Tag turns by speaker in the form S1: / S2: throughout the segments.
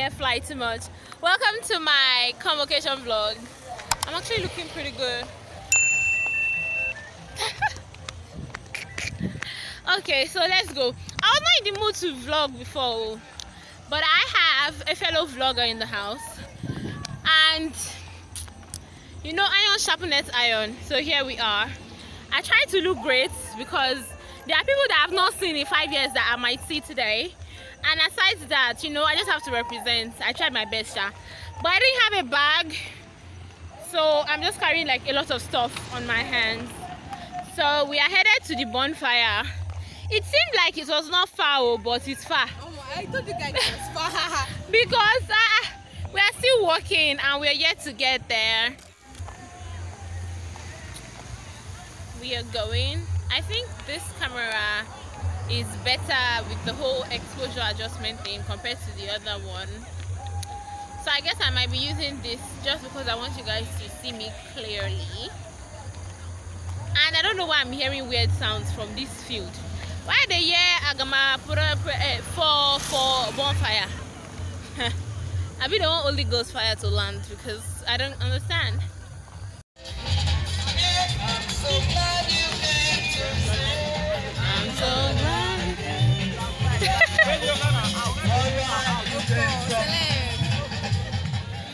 S1: here fly too much. Welcome to my convocation vlog. I'm actually looking pretty good. Okay, so let's go. I was not in the mood to vlog before, but I have a fellow vlogger in the house, and you know, iron sharpens iron. So here we are. I try to look great because there are people that I've not seen in 5 years that I might see today. And aside that, you know, I just have to represent. I tried my best, but I didn't have a bag, so I'm just carrying like a lot of stuff on my hands. So we are headed to the bonfire. It seemed like it was not far, but it's far.
S2: Oh, I told you guys it was far.
S1: Because we are still walking and we are yet to get there. We are going. I think this camera is better with the whole exposure adjustment thing compared to the other one. So I guess I might be using this just because I want you guys to see me clearly. And I don't know why I'm hearing weird sounds from this field. Why the year Agama for bonfire? I be the one only goes fire to land because I don't understand. I'm so glad you came to say. I'm so glad.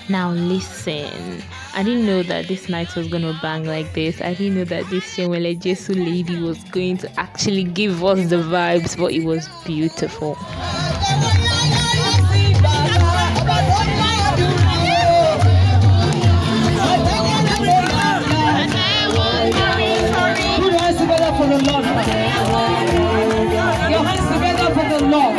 S1: Now listen, I didn't know that this night was gonna bang like this. I didn't know that this Shemwele Jesu lady was going to actually give us the vibes, but it was beautiful.
S3: Your hands together for the Lord.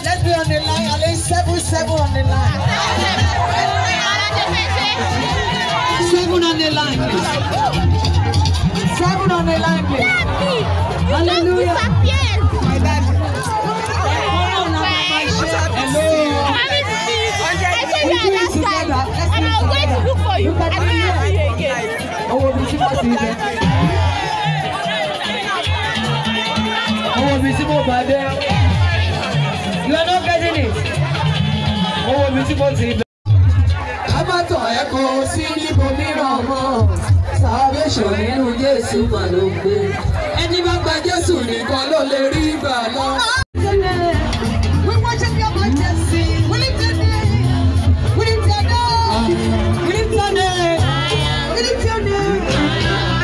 S2: Let's be on the line, at least seven on the line. 7 on the line, please. 7 on the line, please. Hallelujah. My dad. Hello.
S1: And I'm going to look for you. I don't see you again.
S2: Oh, we see what's in there. Oh, we see what's in there. You are not getting it. Oh, we see what's in there. Abato eko si nibo miran mo salvation nínú Jésù mà ló gbé ẹni bá gba Jésù nìkan ló lè rí ìgbàlà. We worship your majesty. We lift your name. We lift your name. We lift your name. We lift your name.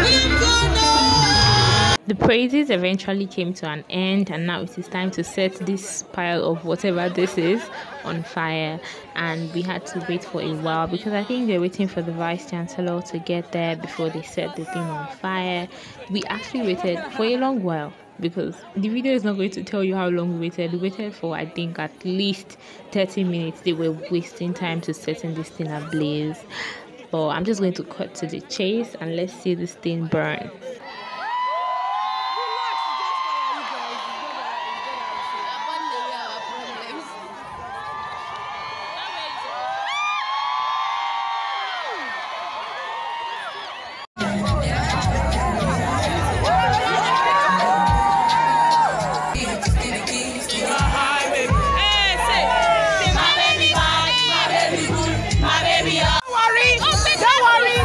S2: We lift your name.
S1: The praises eventually came to an end, and now it is time to set this pile of whatever this is on fire. And we had to wait for a while because I think they're waiting for the Vice Chancellor to get there before they set the thing on fire. We actually waited for a long while because the video is not going to tell you how long we waited. We waited for, I think, at least 30 minutes. They were wasting time to setting this thing ablaze. But I'm just going to cut to the chase and let's see this thing burn. Don't worry.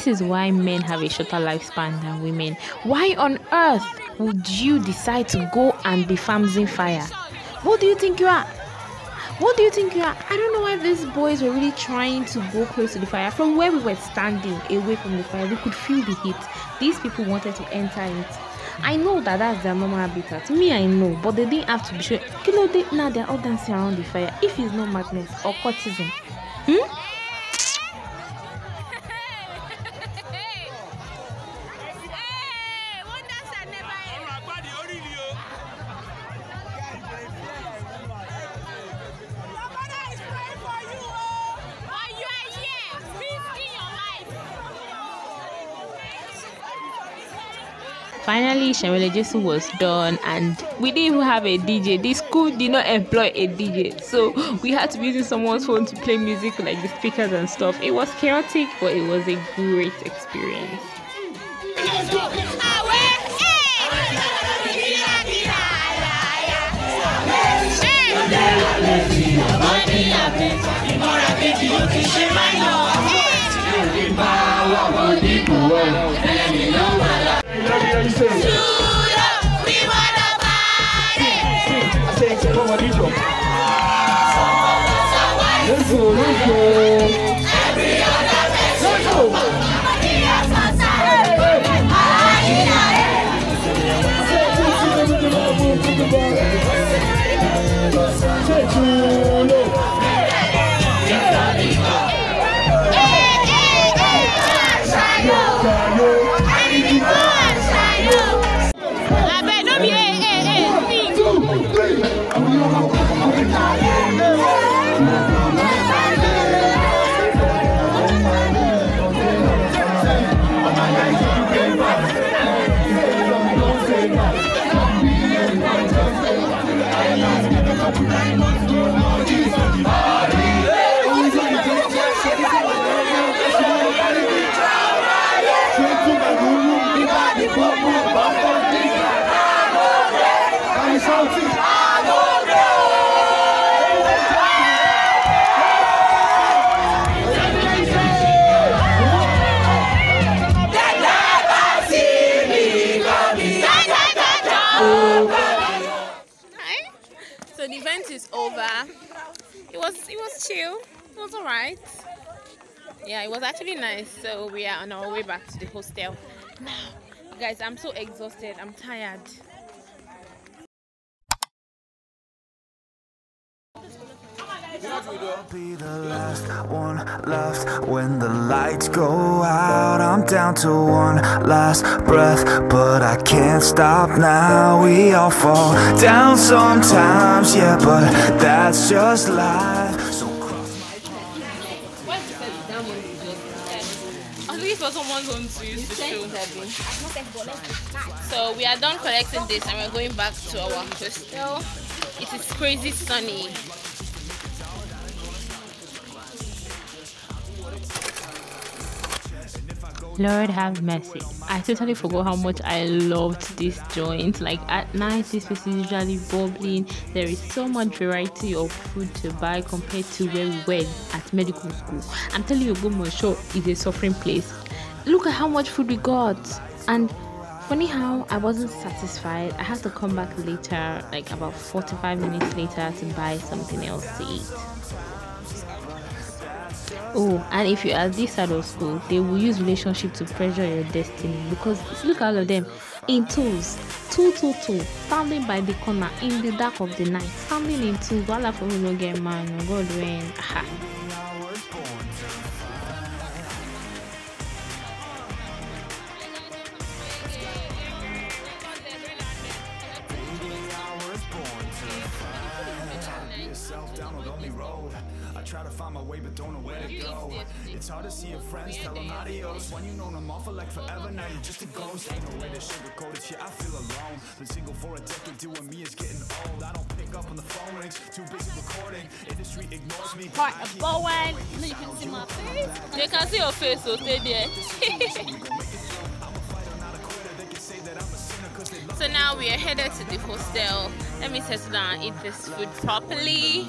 S1: This is why men have a shorter lifespan than women. Why on earth would you decide to go and be farming fire? What do you think you are? What do you think you are? I don't know why these boys were really trying to go close to the fire. From where we were standing away from the fire, we could feel the heat. These people wanted to enter it. I know that that's their normal habitat. Me, I know, but they didn't have to be sure. Now they're all dancing around the fire. If it's not madness or courtesan, Finally, Shemele Jesu was done, and we didn't even have a DJ. The school did not employ a DJ, so we had to be using someone's phone to play music, like the speakers and stuff. It was chaotic, but it was a great experience. So the event is over. It was chill. It was alright. Yeah, it was actually nice. So we are on our way back to the hostel now. Guys, I'm so exhausted. I'm tired.
S4: Be the last one left when the lights go out. I'm down to one last breath, but I can't stop now. We all fall down sometimes, yeah, but that's just life. So
S1: I was looking for someone's home to use the show. So we are done collecting this and we're going back to our hostel. It is crazy sunny. Lord have mercy. I totally forgot how much I loved this joint. Like at night, this place is usually bubbling. There is so much variety of food to buy compared to where we were at medical school. I'm telling you, Bowen Show is a suffering place. Look at how much food we got. And funny how I wasn't satisfied. I had to come back later, like about 45 minutes later, to buy something else to eat. Oh, and if you are this side of school, they will use relationship to pressure your destiny, because look at all of them in twos, two, standing by the corner in the dark of the night, standing in twos. While for who don't get man, God when.
S4: Try to find my way, but don't know where to go. It's hard to see your friends, tell them adios. When you know them all for like forever, now you're just a ghost. Ain't no way to sugarcoat it, yeah, I feel alone. Been single for a decade, doing me is getting old. I don't pick up on the phone rings, too busy recording. Industry ignores me.
S1: Part of Bowen. No, you can see my face. They can see your face, so stay there. So now we are headed to the hostel. Let me settle down and eat this food properly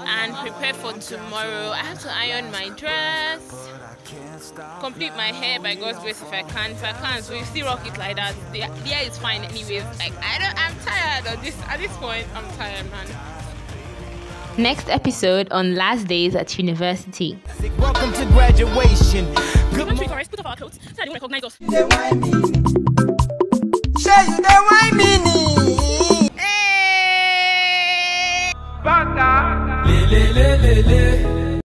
S1: and prepare for tomorrow. I have to iron my dress complete my hair by God's grace if I can. If I can't, so you still rock it like that. The hair is fine anyways. Like I'm tired of this. At this point, I'm tired, man.
S5: Next episode on last days at university.
S6: Welcome to graduation.
S1: Good morning. Put off our clothes so I don't recognize us.
S6: Le, le, le, le, le.